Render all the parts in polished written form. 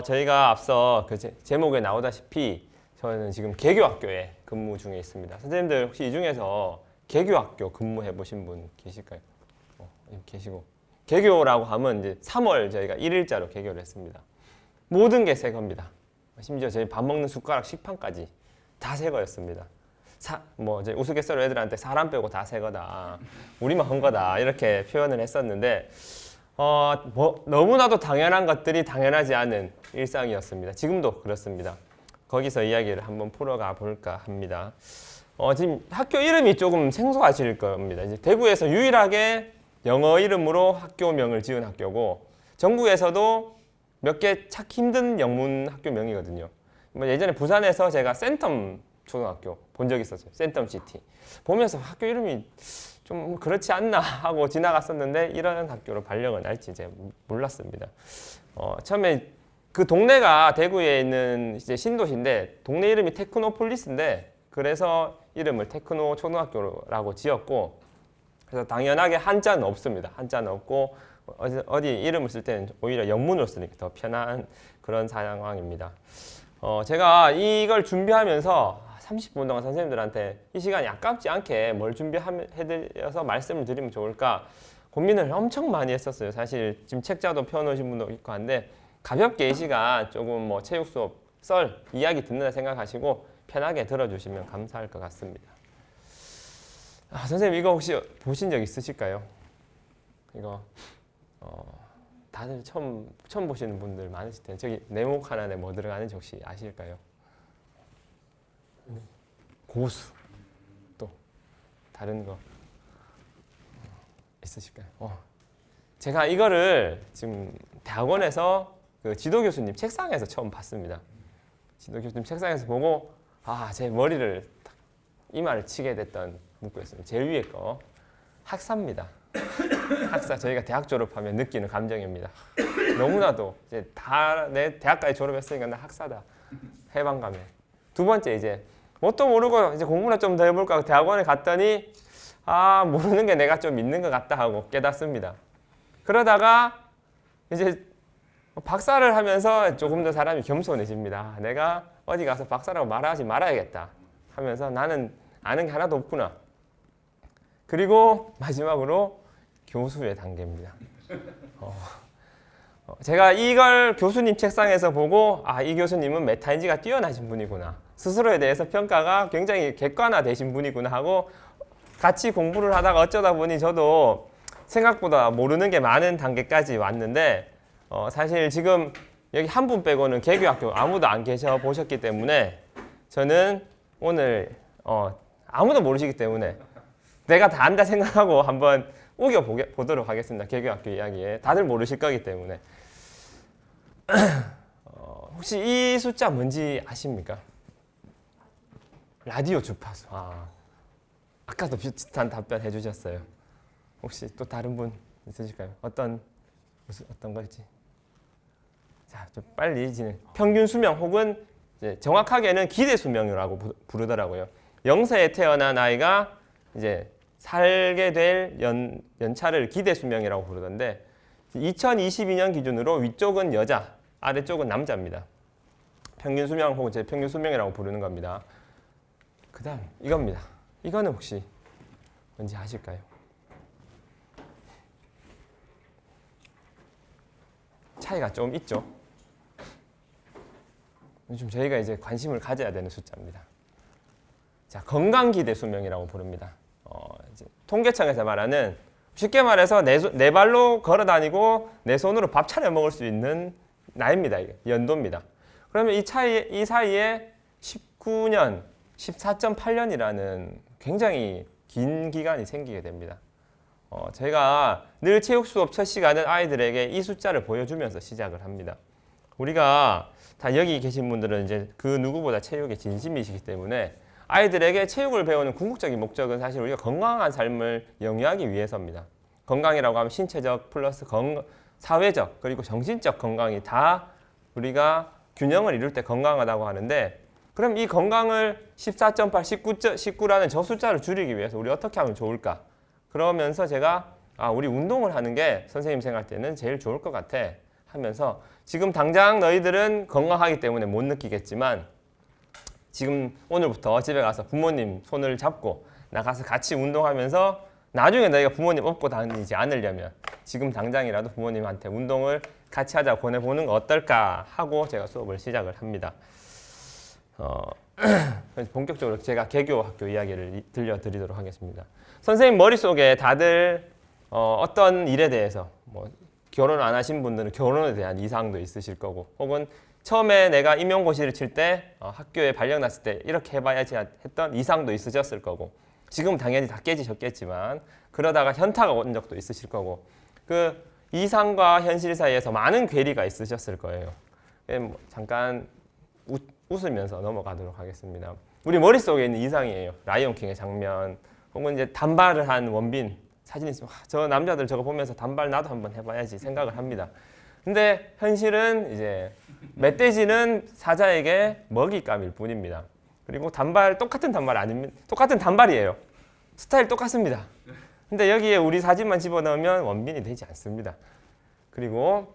저희가 앞서 그 제목에 나오다시피 저는 지금 개교학교에 근무 중에 있습니다. 선생님들 혹시 이 중에서 개교학교 근무해 보신 분 계실까요? 계시고, 개교라고 하면 이제 3월 저희가 1일자로 개교를 했습니다. 모든 게 새 겁니다. 심지어 저희 밥 먹는 숟가락, 식판까지 다 새 거였습니다. 이제 우스갯소리로 애들한테 사람 빼고 다 새 거다, 우리만 한 거다, 이렇게 표현을 했었는데 너무나도 당연한 것들이 당연하지 않은 일상이었습니다. 지금도 그렇습니다. 거기서 이야기를 한번 풀어가 볼까 합니다. 지금 학교 이름이 조금 생소하실 겁니다. 이제 대구에서 유일하게 영어 이름으로 학교명을 지은 학교고, 전국에서도 몇 개 찾기 힘든 영문 학교명이거든요. 예전에 부산에서 제가 센텀 초등학교 본 적이 있었어요. 센텀시티. 보면서 학교 이름이 좀 그렇지 않나 하고 지나갔었는데, 이런 학교로 발령을 날지 이제 몰랐습니다. 처음에 그 동네가 대구에 있는 이제 신도시인데, 동네 이름이 테크노폴리스인데, 그래서 이름을 테크노 초등학교라고 지었고, 그래서 당연하게 한자는 없습니다. 한자는 없고 어디 이름을 쓸 때는 오히려 영문으로 쓰니까 더 편한 그런 상황입니다. 제가 이걸 준비하면서 30분 동안 선생님들한테 이 시간이 아깝지 않게 뭘 준비해드려서 말씀을 드리면 좋을까 고민을 엄청 많이 했었어요. 사실 지금 책자도 펴놓으신 분도 있고 한데, 가볍게 이 시간 조금 체육 수업, 썰, 이야기 듣는다 생각하시고 편하게 들어주시면 감사할 것 같습니다. 선생님, 이거 혹시 보신 적 있으실까요? 이거 다들 처음 보시는 분들 많으실 텐데, 저기 네모 하나에 뭐 들어가는지 혹시 아실까요? 고수, 또 다른 거 있으실까요? 제가 이거를 지금 대학원에서 그 지도 교수님 책상에서 처음 봤습니다. 지도 교수님 책상에서 보고 제 머리를 이마를 치게 됐던 문구였습니다. 제일 위에 거 학사입니다. 학사, 저희가 대학 졸업하면 느끼는 감정입니다. 너무나도 이제 다 내 대학까지 졸업했으니까 나 학사다, 해방감에. 두 번째, 이제 뭣도 모르고 이제 공부나 좀 더 해볼까 대학원에 갔더니 모르는 게 내가 좀 있는 것 같다 하고 깨닫습니다. 그러다가 이제 박사를 하면서 조금 더 사람이 겸손해집니다. 내가 어디 가서 박사라고 말하지 말아야겠다 하면서 나는 아는 게 하나도 없구나. 그리고 마지막으로 교수의 단계입니다. 제가 이걸 교수님 책상에서 보고 이 교수님은 메타인지가 뛰어나신 분이구나, 스스로에 대해서 평가가 굉장히 객관화되신 분이구나 하고 같이 공부를 하다가 어쩌다 보니 저도 생각보다 모르는 게 많은 단계까지 왔는데, 사실 지금 여기 한 분 빼고는 개교학교 아무도 안 계셔 보셨기 때문에 저는 오늘 아무도 모르시기 때문에 내가 다 안다 생각하고 한번 우겨보도록 하겠습니다. 개교학교 이야기에 다들 모르실 거기 때문에. 혹시 이 숫자 뭔지 아십니까? 라디오 주파수. 아까도 비슷한 답변 해주셨어요. 혹시 또 다른 분 있으실까요? 어떤 걸지? 자, 좀 빨리 진행. 평균 수명 혹은 이제 정확하게는 기대 수명이라고 부르더라고요. 0세에 태어난 아이가 이제 살게 될 연차를 기대 수명이라고 부르던데, 2022년 기준으로 위쪽은 여자, 아래쪽은 남자입니다. 평균 수명 혹은 제 평균 수명이라고 부르는 겁니다. 그 다음 이겁니다. 이거는 혹시 뭔지 아실까요? 차이가 좀 있죠. 요즘 저희가 이제 관심을 가져야 되는 숫자입니다. 자, 건강기대 수명이라고 부릅니다. 이제 통계청에서 말하는, 쉽게 말해서 내 발로 걸어 다니고 내 손으로 밥 차려 먹을 수 있는 나이입니다. 이게 연도입니다. 그러면 이 사이에 19년, 14.8년이라는 굉장히 긴 기간이 생기게 됩니다. 제가 늘 체육 수업 첫 시간은 아이들에게 이 숫자를 보여주면서 시작을 합니다. 우리가 다 여기 계신 분들은 이제 그 누구보다 체육에 진심이시기 때문에 아이들에게 체육을 배우는 궁극적인 목적은 사실 우리가 건강한 삶을 영위하기 위해서입니다. 건강이라고 하면 신체적 플러스 사회적 그리고 정신적 건강이 다 우리가 균형을 이룰 때 건강하다고 하는데, 그럼 이 건강을 14.8, 19라는 저 숫자를 줄이기 위해서 우리 어떻게 하면 좋을까? 그러면서 제가 우리 운동을 하는 게 선생님 생각할 때는 제일 좋을 것 같아 하면서 지금 당장 너희들은 건강하기 때문에 못 느끼겠지만 지금 오늘부터 집에 가서 부모님 손을 잡고 나가서 같이 운동하면서 나중에 너희가 부모님 업고 다니지 않으려면 지금 당장이라도 부모님한테 운동을 같이 하자고 권해보는 거 어떨까 하고 제가 수업을 시작을 합니다. 본격적으로 제가 개교 학교 이야기를 들려드리도록 하겠습니다. 선생님 머릿속에 다들 어떤 일에 대해서 뭐 결혼 안 하신 분들은 결혼에 대한 이상도 있으실 거고 혹은 처음에 내가 임용고시를 칠 때 학교에 발령 났을 때 이렇게 해봐야지 했던 이상도 있으셨을 거고 지금 당연히 다 깨지셨겠지만 그러다가 현타가 온 적도 있으실 거고 그 이상과 현실 사이에서 많은 괴리가 있으셨을 거예요. 잠깐 웃으면서 넘어가도록 하겠습니다. 우리 머릿속에 있는 이상이에요. 라이온킹의 장면 혹은 이제 단발을 한 원빈 사진 있으면 저 남자들 저거 보면서 단발 나도 한번 해봐야지 생각을 합니다. 근데 현실은 이제 멧돼지는 사자에게 먹잇감일 뿐입니다. 그리고 단발 똑같은 단발 아닙니다. 똑같은 단발이에요. 스타일 똑같습니다. 근데 여기에 우리 사진만 집어넣으면 원빈이 되지 않습니다. 그리고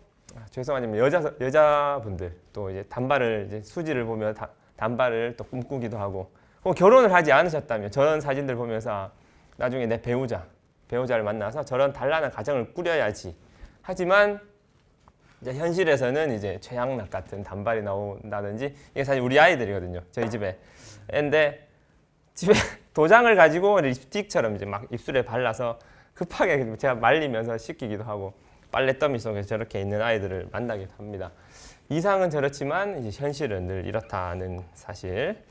죄송하지만 여자분들 또 이제 단발을 이제 수지를 보면 단발을 또 꿈꾸기도 하고 혹은 결혼을 하지 않으셨다면 저런 사진들 보면서 나중에 내 배우자를 만나서 저런 단란한 가정을 꾸려야지. 하지만 이제 현실에서는 이제 최양락 같은 단발이 나온다든지 이게 사실 우리 아이들이거든요. 저희 집에. 근데 집에 도장을 가지고 립스틱처럼 이제 막 입술에 발라서 급하게 제가 말리면서 씻기기도 하고 빨래더미 속에 저렇게 있는 아이들을 만나기도 합니다. 이상은 저렇지만 이제 현실은 늘 이렇다는 사실.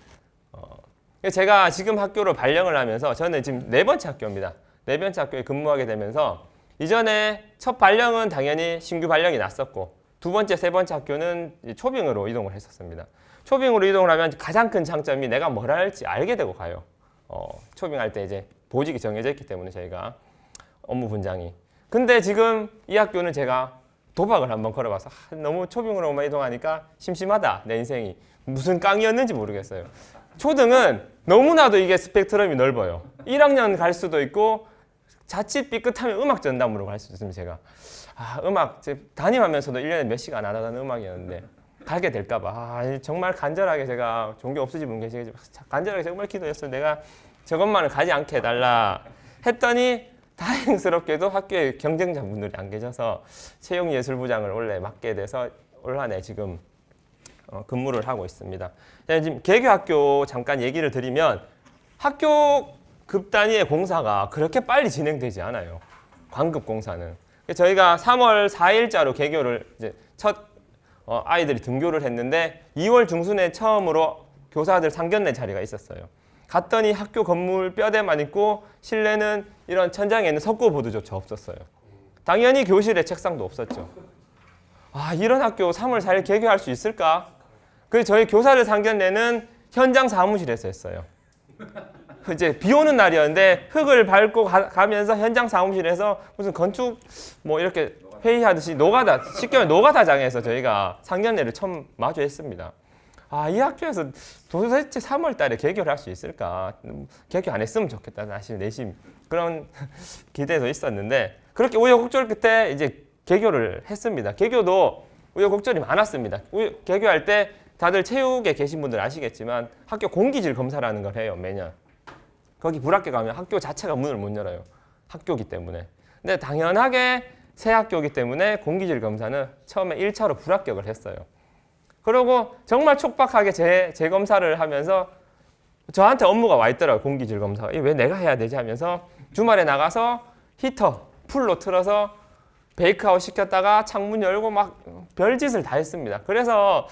제가 지금 학교로 발령을 하면서 저는 지금 4번째 학교입니다. 4번째 학교에 근무하게 되면서 이전에 첫 발령은 당연히 신규 발령이 났었고 2번째, 3번째 학교는 초빙으로 이동을 했었습니다. 초빙으로 이동을 하면 가장 큰 장점이 내가 뭘 할지 알게 되고 가요. 초빙할 때 이제 보직이 정해져 있기 때문에 저희가 업무 분장이. 근데 지금 이 학교는 제가 도박을 한번 걸어봐서 너무 초빙으로만 이동하니까 심심하다 내 인생이. 무슨 깡이었는지 모르겠어요. 초등은 너무나도 이게 스펙트럼이 넓어요. 1학년 갈 수도 있고 자칫 삐끗하면 음악 전담으로 갈 수도 있습니다. 제가 음악 담임하면서도 1년에 몇 시간 안 하던 음악이었는데 가게 될까 봐 정말 간절하게 제가 종교 없으신 분 계시겠지만 간절하게 정말 기도했어요. 내가 저것만은 가지 않게 해달라 했더니 다행스럽게도 학교에 경쟁자분들이 안 계셔서 채용예술부장을 원래 맡게 돼서 올 한 해 지금 근무를 하고 있습니다. 지금 개교학교 잠깐 얘기를 드리면 학교 급 단위의 공사가 그렇게 빨리 진행되지 않아요. 광급 공사는. 저희가 3월 4일자로 개교를 이제 첫 아이들이 등교를 했는데 2월 중순에 처음으로 교사들 상견례 자리가 있었어요. 갔더니 학교 건물 뼈대만 있고 실내는 이런 천장에 있는 석고보드조차 없었어요. 당연히 교실에 책상도 없었죠. 이런 학교 3월 4일 개교할 수 있을까? 그래서 저희 교사들 상견례는 현장 사무실에서 했어요. 이제 비 오는 날이었는데 흙을 밟고 가면서 현장 사무실에서 무슨 건축 뭐 이렇게 회의하듯이 노가다, 쉽게 말하면 노가다장에서 저희가 상견례를 처음 마주했습니다. 이 학교에서 도대체 3월 달에 개교를 할 수 있을까? 개교 안 했으면 좋겠다. 사실 내심 그런 기대도 있었는데 그렇게 우여곡절 끝에 이제 개교를 했습니다. 개교도 우여곡절이 많았습니다. 개교할 때 다들 체육에 계신 분들 아시겠지만 학교 공기질 검사라는 걸 해요. 매년. 거기 불합격 가면 학교 자체가 문을 못 열어요. 학교기 때문에. 근데 당연하게 새 학교기 때문에 공기질 검사는 처음에 1차로 불합격을 했어요. 그리고 정말 촉박하게 재검사를 하면서 저한테 업무가 와 있더라고요. 공기질 검사가. 왜 내가 해야 되지 하면서 주말에 나가서 히터 풀로 틀어서 베이크아웃 시켰다가 창문 열고 막 별짓을 다 했습니다. 그래서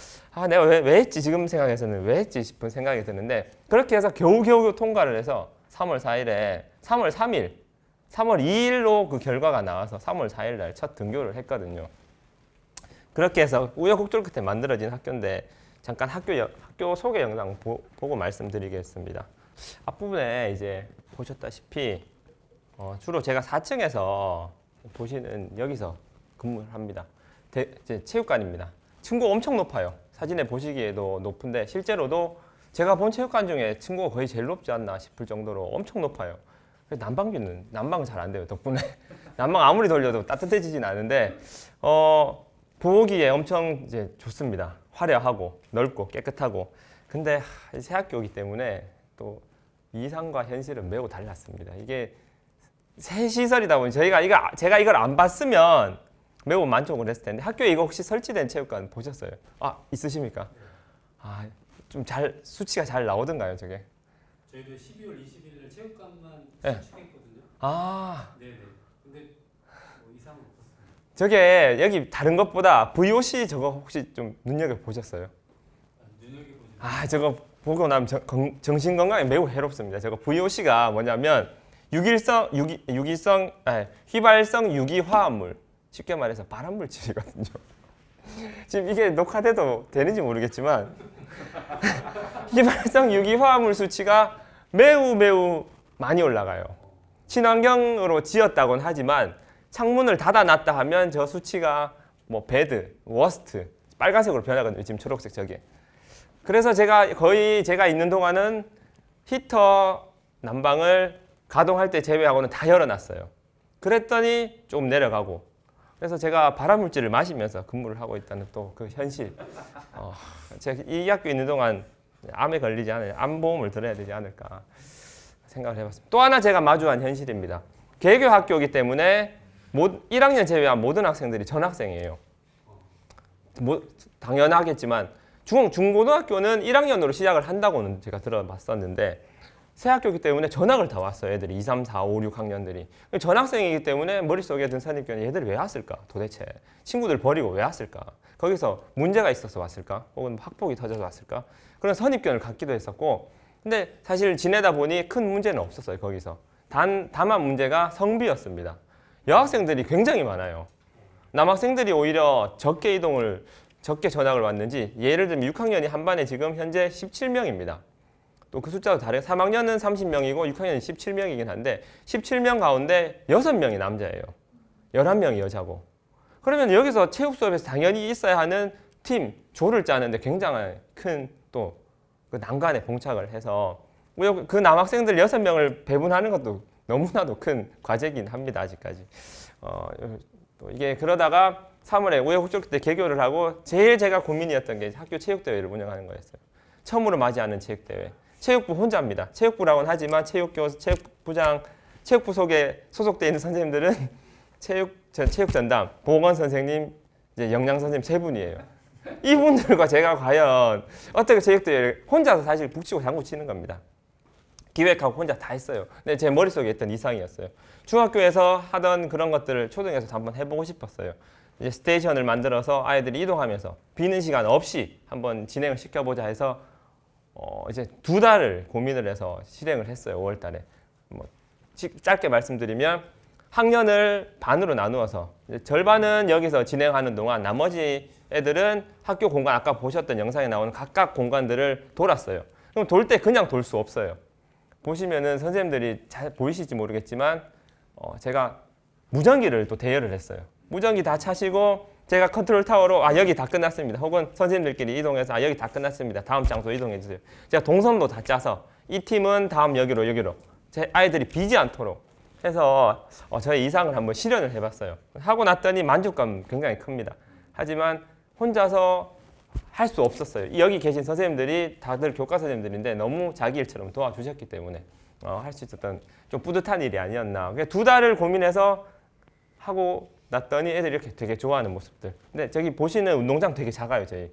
내가 왜 했지 지금 생각해서는 왜 했지 싶은 생각이 드는데 그렇게 해서 겨우겨우 통과를 해서 3월 4일에 3월 3일 3월 2일로 그 결과가 나와서 3월 4일 날 첫 등교를 했거든요. 그렇게 해서 우여곡절 끝에 만들어진 학교인데 잠깐 학교 소개 영상 보고 말씀드리겠습니다. 앞부분에 이제 보셨다시피 주로 제가 4층에서 보시는 여기서 근무를 합니다. 체육관입니다. 층고가 엄청 높아요. 사진에 보시기에도 높은데 실제로도 제가 본 체육관 중에 층고가 거의 제일 높지 않나 싶을 정도로 엄청 높아요. 난방은 잘 안 돼요. 덕분에 난방 아무리 돌려도 따뜻해지진 않은데 보기에 엄청 이제 좋습니다. 화려하고 넓고 깨끗하고. 근데 새 학교이기 때문에 또 이상과 현실은 매우 달랐습니다. 이게 새 시설이다 보니 제가 이걸 안 봤으면 매우 만족을 했을 텐데 학교에 이거 혹시 설치된 체육관 보셨어요? 있으십니까? 좀 수치가 잘 나오던가요, 저게? 저희도 12월 20일 체육관만 네. 신축했거든요. 네네. 근데 뭐 이상은 없었어요. 저게 여기 다른 것보다 VOC 저거 혹시 좀 눈여겨 보셨어요? 눈여겨보지. 저거 보고 나면 정신 건강에 매우 해롭습니다. 저거 VOC가 뭐냐면 휘발성 유기 화합물, 쉽게 말해서 발암물질이거든요. 지금 이게 녹화돼도 되는지 모르겠지만 휘발성 유기 화합물 수치가 매우 많이 올라가요. 친환경으로 지었다고는 하지만 창문을 닫아놨다 하면 저 수치가 뭐 배드, 워스트, 빨간색으로 변하거든요. 지금 초록색 저게. 그래서 제가 있는 동안은 히터 난방을 가동할 때 제외하고는 다 열어놨어요. 그랬더니 좀 내려가고. 그래서 제가 발암물질을 마시면서 근무를 하고 있다는 또 그 현실. 제가 이 학교에 있는 동안 암에 걸리지 않아요. 암보험을 들어야 되지 않을까 생각을 해봤습니다. 또 하나 제가 마주한 현실입니다. 개교 학교이기 때문에 1학년 제외한 모든 학생들이 전학생이에요. 당연하겠지만 중고등학교는 1학년으로 시작을 한다고는 제가 들어봤었는데 새 학교이기 때문에 전학을 다 왔어요. 애들이 2, 3, 4, 5, 6학년들이. 전학생이기 때문에 머릿속에 든 선입견이 얘들이 왜 왔을까? 도대체 친구들 버리고 왜 왔을까? 거기서 문제가 있어서 왔을까? 혹은 학폭이 터져서 왔을까? 그런 선입견을 갖기도 했었고, 근데 사실 지내다 보니 큰 문제는 없었어요. 거기서. 다만 문제가 성비였습니다. 여학생들이 굉장히 많아요. 남학생들이 오히려 적게 전학을 왔는지, 예를 들면 6학년이 한 반에 지금 현재 17명입니다. 또 그 숫자도 다르게 3학년은 30명이고 6학년은 17명이긴 한데 17명 가운데 6명이 남자예요. 11명이 여자고. 그러면 여기서 체육 수업에서 당연히 있어야 하는 팀, 조를 짜는데 굉장히 큰 또 그 난관에 봉착을 해서 그 남학생들 6명을 배분하는 것도 너무나도 큰 과제이긴 합니다. 아직까지. 또 이게 그러다가 3월에 우여곡절 때 개교를 하고 제일 제가 고민이었던 게 학교 체육대회를 운영하는 거였어요. 처음으로 맞이하는 체육대회. 체육부 혼자입니다. 체육부라고는 하지만 체육부장, 체육부 속에 소속되어 있는 선생님들은 체육전담, 보건 선생님, 이제 영양 선생님 세 분이에요. 이분들과 제가 과연 어떻게 체육대회를 혼자서 사실 북치고 장구 치는 겁니다. 기획하고 혼자 다 했어요. 근데 제 머릿속에 있던 이상이었어요. 중학교에서 하던 그런 것들을 초등에서도 한번 해보고 싶었어요. 이제 스테이션을 만들어서 아이들이 이동하면서 비는 시간 없이 한번 진행을 시켜보자 해서 이제 2달을 고민을 해서 실행을 했어요. 5월 달에. 짧게 말씀드리면 학년을 반으로 나누어서 절반은 여기서 진행하는 동안 나머지 애들은 학교 공간, 아까 보셨던 영상에 나오는 각각 공간들을 돌았어요. 그럼 돌 때 그냥 돌 수 없어요. 보시면은 선생님들이 잘 보이실지 모르겠지만 제가 무전기를 또 대여를 했어요. 무전기 다 차시고 제가 컨트롤 타워로 여기 다 끝났습니다. 혹은 선생님들끼리 이동해서 여기 다 끝났습니다. 다음 장소 이동해 주세요. 제가 동선도 다 짜서 이 팀은 다음 여기로 제 아이들이 비지 않도록 해서 저의 이상을 한번 실현을 해봤어요. 하고 났더니 만족감 굉장히 큽니다. 하지만 혼자서 할 수 없었어요. 여기 계신 선생님들이 다들 교과 선생님들인데 너무 자기 일처럼 도와주셨기 때문에 할 수 있었던 좀 뿌듯한 일이 아니었나. 2달을 고민해서 하고 났더니 애들이 이렇게 되게 좋아하는 모습들. 근데 저기 보시는 운동장 되게 작아요. 저희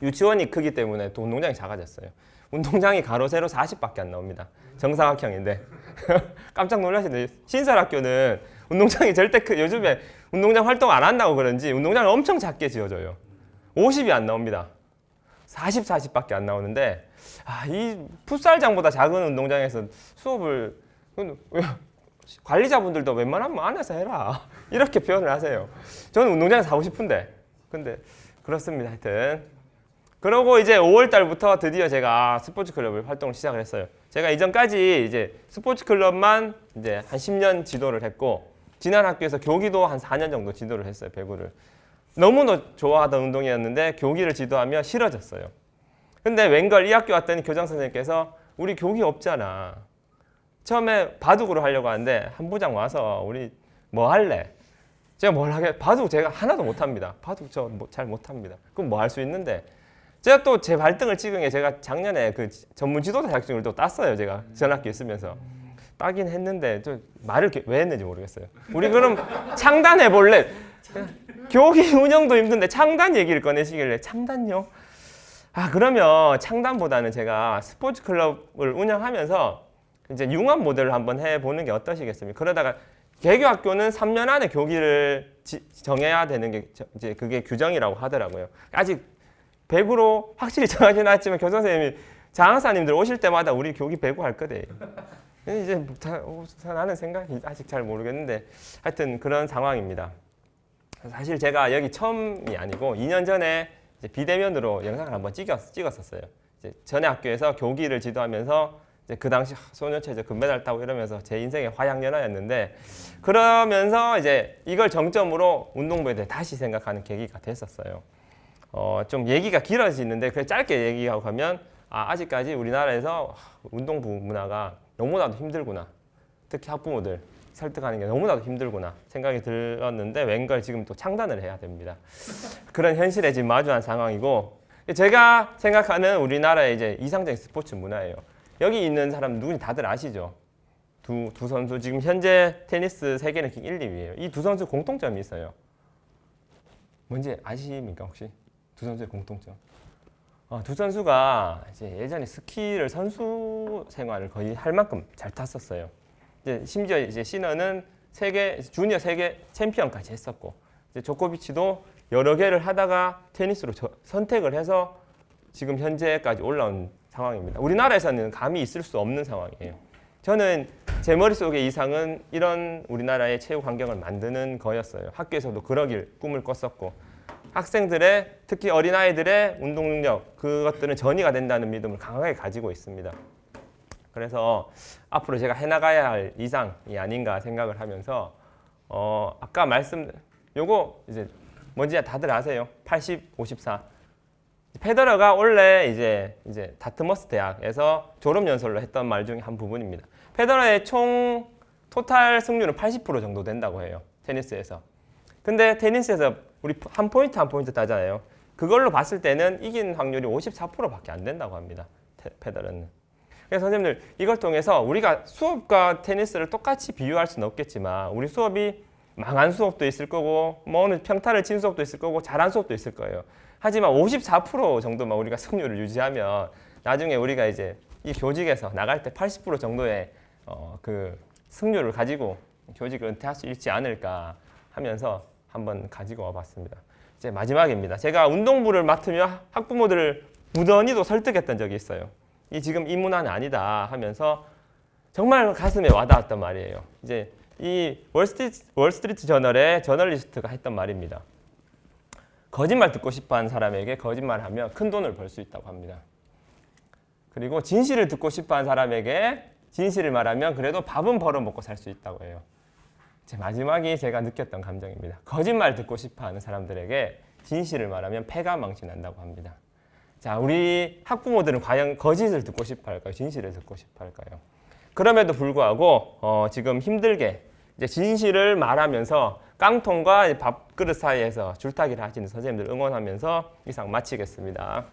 유치원이 크기 때문에 또 운동장이 작아졌어요. 운동장이 가로 세로 40밖에 안 나옵니다. 정사각형인데 깜짝 놀라시네요. 신설학교는 운동장이 절대 요즘에 운동장 활동 안 한다고 그런지 운동장을 엄청 작게 지어줘요. 50이 안 나옵니다. 40밖에 안 나오는데 이 풋살장보다 작은 운동장에서 수업을 관리자분들도 웬만하면 안에서 해라 이렇게 표현을 하세요. 저는 운동장에서 하고 싶은데 근데 그렇습니다. 하여튼 그러고 이제 5월 달부터 드디어 제가 스포츠 클럽을 활동을 시작을 했어요. 제가 이전까지 이제 스포츠 클럽만 이제 한 10년 지도를 했고 지난 학교에서 교기도 한 4년 정도 지도를 했어요. 배구를. 너무나 좋아하던 운동이었는데 교기를 지도하며 싫어졌어요. 근데 웬걸 이 학교 왔더니 교장 선생님께서 우리 교기 없잖아. 처음에 바둑으로 하려고 하는데 한 부장 와서 우리 뭐 할래? 제가 뭘 하게? 바둑 제가 하나도 못합니다. 바둑 저 잘 못합니다. 그럼 뭐 할 수 있는데? 제가 또 제 발등을 찍은 게 제가 작년에 그 전문 지도자 자격증을 또 땄어요. 제가 전학교 있으면서 따긴 했는데 저 말을 왜 했는지 모르겠어요. 우리 그럼 창단해 볼래? 교기 운영도 힘든데 창단 얘기를 꺼내시길래 창단요? 아 그러면 창단보다는 제가 스포츠 클럽을 운영하면서 이제 융합 모델을 한번 해보는 게 어떠시겠습니까? 그러다가 개교학교는 3년 안에 교기를 정해야 되는 게 이제 그게 규정이라고 하더라고요. 아직 100으로 확실히 정하지는 않지만 교사 선생님이 장학사님들 오실 때마다 우리 교기 100고 할 거래요. 이제 나는 생각이 아직 잘 모르겠는데 하여튼 그런 상황입니다. 사실 제가 여기 처음이 아니고 2년 전에 이제 비대면으로 영상을 한번 찍었었어요. 이제 전에 학교에서 교기를 지도하면서 이제 그 당시 소년체제 금메달 따고 이러면서 제 인생의 화양연화였는데 그러면서 이제 이걸 정점으로 운동부에 대해 다시 생각하는 계기가 됐었어요. 좀 얘기가 길어지는데 그냥 짧게 얘기하고 가면 아직까지 우리나라에서 운동부 문화가 너무나도 힘들구나. 특히 학부모들 설득하는 게 너무나도 힘들구나 생각이 들었는데 웬걸 지금 또 창단을 해야 됩니다. 그런 현실에 지금 마주한 상황이고 제가 생각하는 우리나라의 이제 이상적인 스포츠 문화예요. 여기 있는 사람 누군지 다들 아시죠? 두 선수 지금 현재 테니스 세계 랭킹 1, 2위예요. 이 두 선수 공통점이 있어요. 뭔지 아십니까 혹시? 두 선수의 공통점. 두 선수가 이제 예전에 스키를 선수 생활을 거의 할 만큼 잘 탔었어요. 이제 심지어 이제 시너는 주니어 세계 챔피언까지 했었고, 이제 조코비치도 여러 개를 하다가 테니스로 선택을 해서 지금 현재까지 올라온 상황입니다. 우리나라에서는 감히 있을 수 없는 상황이에요. 저는 제 머릿속의 이상은 이런 우리나라의 체육 환경을 만드는 거였어요. 학교에서도 그러길 꿈을 꿨었고 학생들의 특히 어린아이들의 운동 능력 그것들은 전이가 된다는 믿음을 강하게 가지고 있습니다. 그래서 앞으로 제가 해나가야 할 이상이 아닌가 생각을 하면서 아까 요거 이제 뭔지 다들 아세요? 80, 54. 페더러가 원래 이제 다트머스 대학에서 졸업 연설로 했던 말 중에 한 부분입니다. 페더러의 총 토탈 승률은 80% 정도 된다고 해요. 테니스에서. 근데 테니스에서 우리 한 포인트 한 포인트 따잖아요. 그걸로 봤을 때는 이긴 확률이 54%밖에 안 된다고 합니다. 페더러는. 그래서 선생님들 이걸 통해서 우리가 수업과 테니스를 똑같이 비유할 수는 없겠지만 우리 수업이 망한 수업도 있을 거고 뭐 어느 평타를 친 수업도 있을 거고 잘한 수업도 있을 거예요. 하지만 54% 정도만 우리가 승률을 유지하면 나중에 우리가 이제 이 교직에서 나갈 때 80% 정도의 그 승률을 가지고 교직을 은퇴할 수 있지 않을까 하면서 한번 가지고 와봤습니다. 이제 마지막입니다. 제가 운동부를 맡으며 학부모들을 무던히도 설득했던 적이 있어요. 지금 이 문화는 아니다 하면서 정말 가슴에 와닿았던 말이에요. 이제 이 월스트리트 저널의 저널리스트가 했던 말입니다. 거짓말 듣고 싶어하는 사람에게 거짓말하면 큰 돈을 벌 수 있다고 합니다. 그리고 진실을 듣고 싶어하는 사람에게 진실을 말하면 그래도 밥은 벌어먹고 살 수 있다고 해요. 제 마지막이 제가 느꼈던 감정입니다. 거짓말 듣고 싶어하는 사람들에게 진실을 말하면 패가 망신한다고 합니다. 자, 우리 학부모들은 과연 거짓을 듣고 싶어 할까요? 진실을 듣고 싶어 할까요? 그럼에도 불구하고 지금 힘들게 이제 진실을 말하면서 깡통과 밥그릇 사이에서 줄타기를 하시는 선생님들 응원하면서 이상 마치겠습니다.